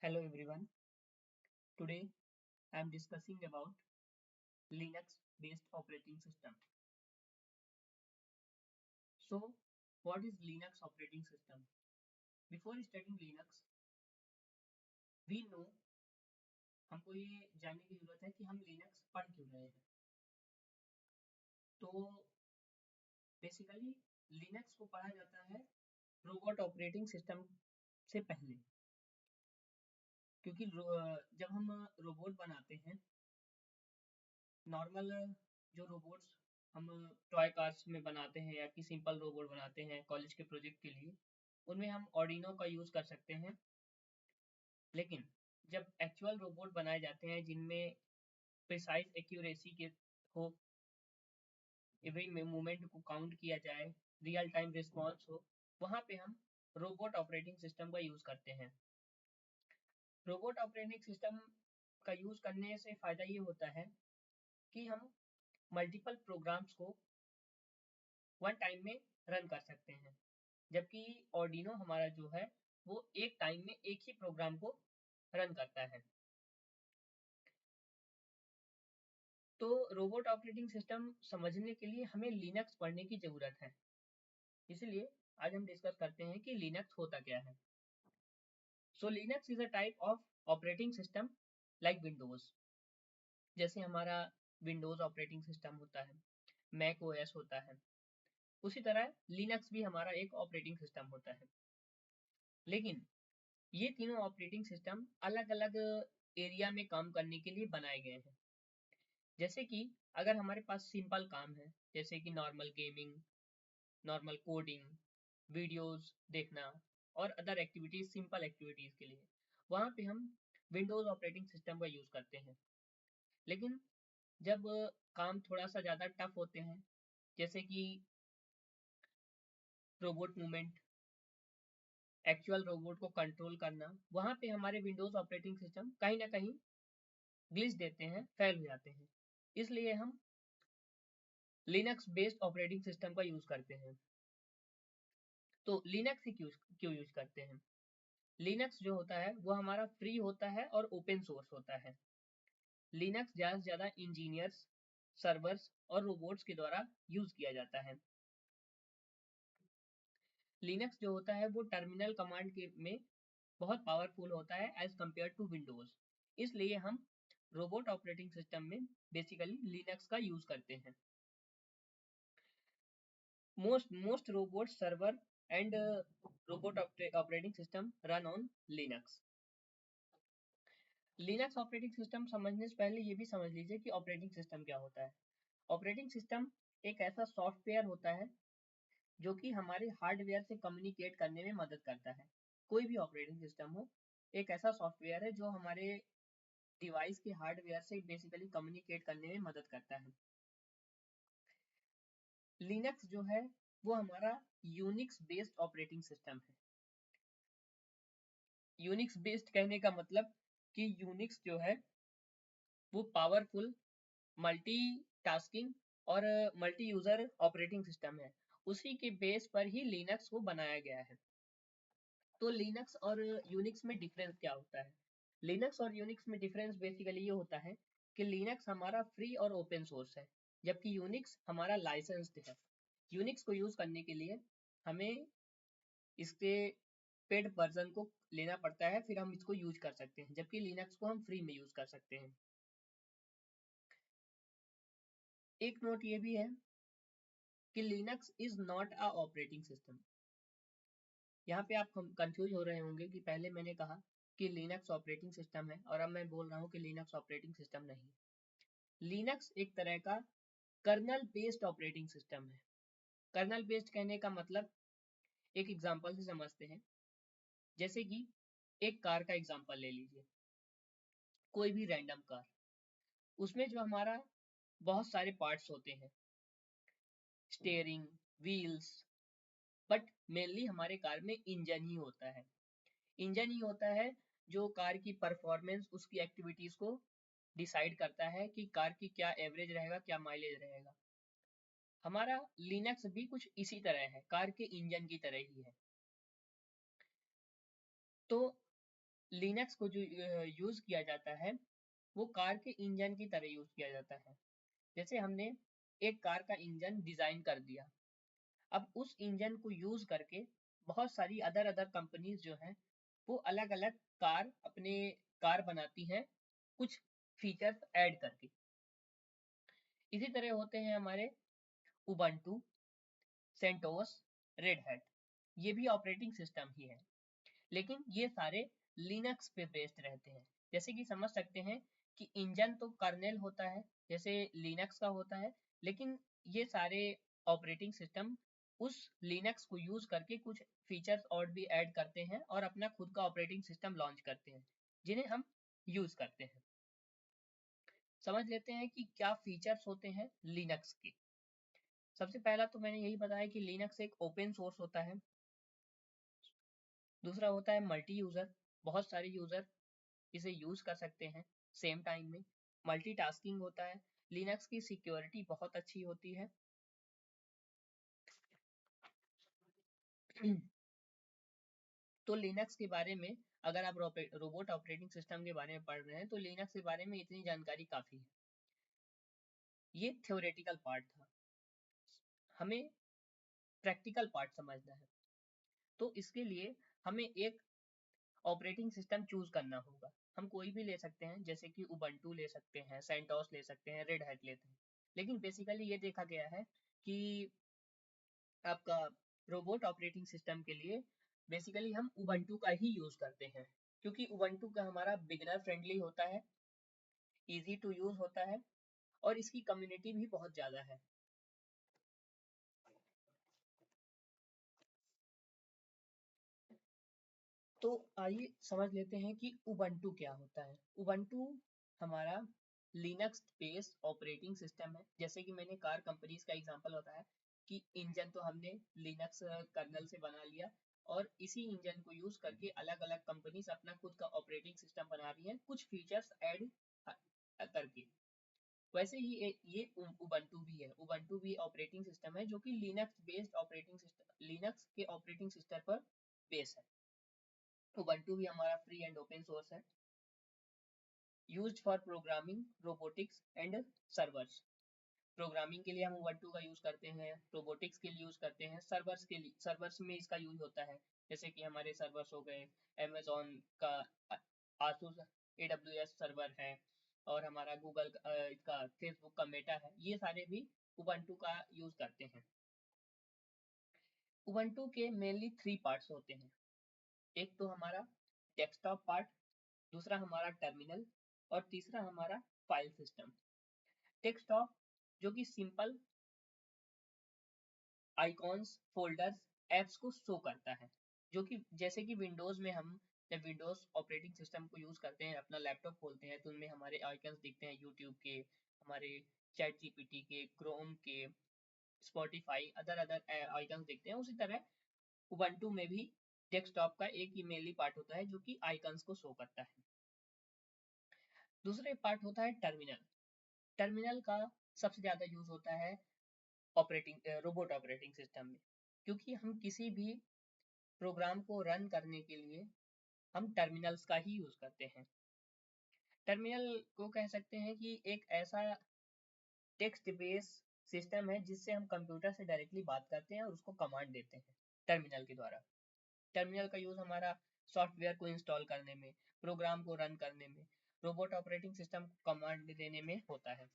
Hello everyone. Today I am discussing about Linux based operating system. So, what is Linux operating system? Before studying Linux, we know हमको ये जानने की जरूरत है कि हम Linux पढ़ क्यों रहे हैं. तो बेसिकली Linux को पढ़ा जाता है रोबोट ऑपरेटिंग सिस्टम से पहले, क्योंकि जब हम रोबोट बनाते हैं, नॉर्मल जो रोबोट्स हम टॉय कार्स में बनाते हैं या कि सिंपल रोबोट बनाते हैं कॉलेज के प्रोजेक्ट के लिए, उनमें हम ऑर्डिनो का यूज़ कर सकते हैं. लेकिन जब एक्चुअल रोबोट बनाए जाते हैं जिनमें प्रिसाइज एक्यूरेसी के हो, एवरी मूवमेंट को काउंट किया जाए, रियल टाइम रिस्पॉन्स हो, वहाँ पे हम रोबोट ऑपरेटिंग सिस्टम का यूज़ करते हैं. रोबोट ऑपरेटिंग सिस्टम का यूज़ करने से फ़ायदा ये होता है कि हम मल्टीपल प्रोग्राम्स को वन टाइम में रन कर सकते हैं, जबकि ऑर्डिनो हमारा जो है वो एक टाइम में एक ही प्रोग्राम को रन करता है. तो रोबोट ऑपरेटिंग सिस्टम समझने के लिए हमें लिनक्स पढ़ने की ज़रूरत है. इसलिए आज हम डिस्कस करते हैं कि लिनक्स होता क्या है. So Linux is a type of operating system like Windows. जैसे हमारा विंडोज ऑपरेटिंग सिस्टम होता है, मैक ओएस होता है, उसी तरह लिनक्स भी हमारा एक ऑपरेटिंग सिस्टम होता है. लेकिन ये तीनों ऑपरेटिंग सिस्टम अलग अलग एरिया में काम करने के लिए बनाए गए हैं. जैसे कि अगर हमारे पास सिंपल काम है, जैसे कि normal gaming, normal coding, videos देखना और अदर एक्टिविटीज, सिंपल एक्टिविटीज के लिए, वहाँ पे हम विंडोज ऑपरेटिंग सिस्टम का यूज़ करते हैं. लेकिन जब काम थोड़ा सा ज़्यादा टफ होते हैं, जैसे कि रोबोट मूवमेंट, एक्चुअल रोबोट को कंट्रोल करना, वहाँ पे हमारे विंडोज ऑपरेटिंग सिस्टम कहीं ना कहीं ग्लिच देते हैं, फेल हो जाते हैं. इसलिए हम लिनक्स बेस्ड ऑपरेटिंग सिस्टम का यूज़ करते हैं. तो लिनक्स ही क्यों यूज करते हैं? लिनक्स जो होता है वो हमारा फ्री होता है और ओपन सोर्स होता है. लिनक्स ज़्यादा से ज़्यादा इंजीनियर्स, सर्वर्स और रोबोट्स के द्वारा यूज किया जाता है. लिनक्स जो होता है वो टर्मिनल कमांड के में बहुत पावरफुल होता है एज कम्पेयर टू विंडोज. इसलिए हम रोबोट ऑपरेटिंग सिस्टम में बेसिकली लिनक्स का यूज करते हैं. most robot server and robot operating system run on Linux. Linux operating system समझने से पहले ये भी समझ लीजिए कि ऑपरेटिंग सिस्टम क्या होता है. ऑपरेटिंग सिस्टम एक ऐसा सॉफ्टवेयर होता है जो कि हमारे हार्डवेयर से कम्युनिकेट करने में मदद करता है. कोई भी ऑपरेटिंग सिस्टम हो, एक ऐसा सॉफ्टवेयर है जो हमारे डिवाइस के हार्डवेयर से बेसिकली कम्युनिकेट करने में मदद करता है. लिनक्स जो है वो हमारा यूनिक्स बेस्ड ऑपरेटिंग सिस्टम है. यूनिक्स बेस्ड कहने का मतलब कि यूनिक्स जो है वो पावरफुल, मल्टी टास्किंग और मल्टी यूजर ऑपरेटिंग सिस्टम है. उसी के बेस पर ही लिनक्स को बनाया गया है. तो लिनक्स और यूनिक्स में डिफरेंस क्या होता है? लिनक्स और यूनिक्स में डिफरेंस बेसिकली ये होता है कि लिनक्स हमारा फ्री और ओपन सोर्स है, जबकि यूनिक्स हमारा लाइसेंस्ड है. यूनिक्स को यूज करने के लिए हमें इसके पेड वर्जन को लेना पड़ता है, फिर हम इसको यूज कर सकते हैं, जबकि लिनक्स को हम फ्री में यूज कर सकते हैं. एक नोट ये भी है कि Linux is not a operating system. यहाँ पे आप कंफ्यूज हो रहे होंगे कि पहले मैंने कहा कि लिनक्स ऑपरेटिंग सिस्टम है और अब मैं बोल रहा हूँ कि लिनक्स ऑपरेटिंग सिस्टम नहीं. लिनक्स एक तरह का कर्नल बेस्ड ऑपरेटिंग सिस्टम है. कर्नल बेस्ड कहने का मतलब एक एग्जांपल से समझते हैं. जैसे कि एक कार का एग्जांपल ले लीजिए, कोई भी रैंडम कार, उसमें जो हमारा बहुत सारे पार्ट्स होते हैं, स्टेयरिंग, व्हील्स, बट मेनली हमारे कार में इंजन ही होता है. इंजन ही होता है जो कार की परफॉर्मेंस, उसकी एक्टिविटीज को डिसाइड करता है कि कार की क्या एवरेज रहेगा, क्या माइलेज रहेगा. हमारा लिनक्स भी कुछ इसी तरह है, कार के इंजन की तरह ही है. तो लिनक्स को जो यूज किया जाता है वो कार के इंजन की तरह यूज किया जाता है। जैसे हमने एक कार का इंजन डिजाइन कर दिया, अब उस इंजन को यूज करके बहुत सारी अदर अदर कंपनीज जो हैं वो अलग अलग कार अपने कार बनाती हैं कुछ फीचर्स ऐड करके। इसी तरह होते हैं हमारे उबंटू, सेंटोस, रेड हैट, ये भी ऑपरेटिंग सिस्टम ही है, लेकिन ये सारे लिनक्स पे बेस्ड रहते हैं। जैसे कि समझ सकते हैं कि इंजन तो कर्नेल होता है जैसे लिनक्स का होता है, लेकिन ये सारे ऑपरेटिंग सिस्टम उस लिनक्स को यूज करके कुछ फीचर्स और भी ऐड करते हैं और अपना खुद का ऑपरेटिंग सिस्टम लॉन्च करते हैं जिन्हें हम यूज करते हैं। समझ लेते हैं कि क्या फीचर्स होते हैं लिनक्स के। सबसे पहला तो मैंने यही बताया कि लिनक्स एक ओपन सोर्स होता है। दूसरा होता है मल्टी यूजर, बहुत सारे यूजर इसे यूज कर सकते हैं सेम टाइम में। मल्टीटास्किंग होता है। लिनक्स की सिक्योरिटी बहुत अच्छी होती है। तो लिनक्स के बारे में अगर आप रोबोट ऑपरेटिंग सिस्टम के बारे में पढ़ रहे हैं तो लिनक्स के बारे में इतनी जानकारी काफी है। ये थ्योरेटिकल पार्ट था, हमें प्रैक्टिकल पार्ट समझना है। तो इसके लिए हमें एक ऑपरेटिंग सिस्टम चूज करना होगा। हम कोई भी ले सकते हैं, जैसे कि उबंटू ले सकते हैं, सेंटोस ले सकते हैं, रेड हैट लेते हैं, लेकिन बेसिकली ये देखा गया है कि आपका रोबोट ऑपरेटिंग सिस्टम के लिए बेसिकली हम उबंटू का ही यूज करते हैं, क्योंकि उबंटू का हमारा बिगनर फ्रेंडली होता है, इजी टू यूज होता है और इसकी कम्युनिटी भी बहुत ज्यादा है। तो आइए समझ लेते हैं कि उबंटू क्या होता है। उबंटू हमारा लिनक्स बेस्ड ऑपरेटिंग सिस्टम है। जैसे कि मैंने कार कंपनीज का एग्जांपल बताया कि इंजन तो हमने लिनक्स कर्नल से बना लिया और इसी इंजन को यूज करके अलग अलग कंपनीज अपना खुद का ऑपरेटिंग सिस्टम बना रही हैं कुछ फीचर्स ऐड करके। वैसे ही ये उबंटू भी है। उबंटू भी ऑपरेटिंग सिस्टम है जो कि Linux based operating system, Linux के ऑपरेटिंग सिस्टम पर बेस है। उबंटू भी हमारा फ्री एंड ओपन सोर्स है, used for programming, robotics and servers. Programming के लिए हम उबंटू का यूज करते हैं, रोबोटिक्स के लिए यूज करते हैं, सर्वर्स के लिए, सर्वर्स में इसका यूज होता है। जैसे कि हमारे सर्वर्स हो गए अमेजोन का आसूस AWS सर्वर है और हमारा गूगल इसका फेसबुक का मेटा है, ये सारे भी उबंटू का यूज करते हैं। उबंटू के मेनली 3 पार्ट्स होते हैं। एक तो हमारा डेस्कटॉप पार्ट, दूसरा हमारा टर्मिनल और तीसरा हमारा फाइल सिस्टम। डेस्कटॉप जो कि सिंपल आइकॉन्स, फोल्डर्स, एप्स को शो करता है, जो कि जैसे कि विंडोज में हम जब विंडोज ऑपरेटिंग सिस्टम को यूज करते हैं, अपना लैपटॉप खोलते हैं तो उनमें हमारे आइकन्स दिखते हैं, यूट्यूब के, हमारे चैट जीपीटी के, क्रोम के, स्पॉटिफाई, अदर अदर आइकन्स दिखते हैं। उसी तरह उबंटू में भी डेस्कटॉप का एक ही मेनली पार्ट होता है जो कि आइकन्स को शो करता है। दूसरे पार्ट होता है टर्मिनल। टर्मिनल का सबसे ज्यादा यूज होता है रोबोट ऑपरेटिंग सिस्टम में, क्योंकि हम किसी भी प्रोग्राम को रन करने के लिए हम टर्मिनल्स का ही यूज करते हैं। टर्मिनल को कह सकते हैं कि एक ऐसा टेक्स्ट बेस सिस्टम है जिससे हम कंप्यूटर से डायरेक्टली बात करते हैं और उसको कमांड देते हैं टर्मिनल के द्वारा। टर्मिनल का यूज हमारा सॉफ्टवेयर को इंस्टॉल करने में, प्रोग्राम को रन करने में, रोबोट ऑपरेटिंग सिस्टम को कमांड देने में होता है।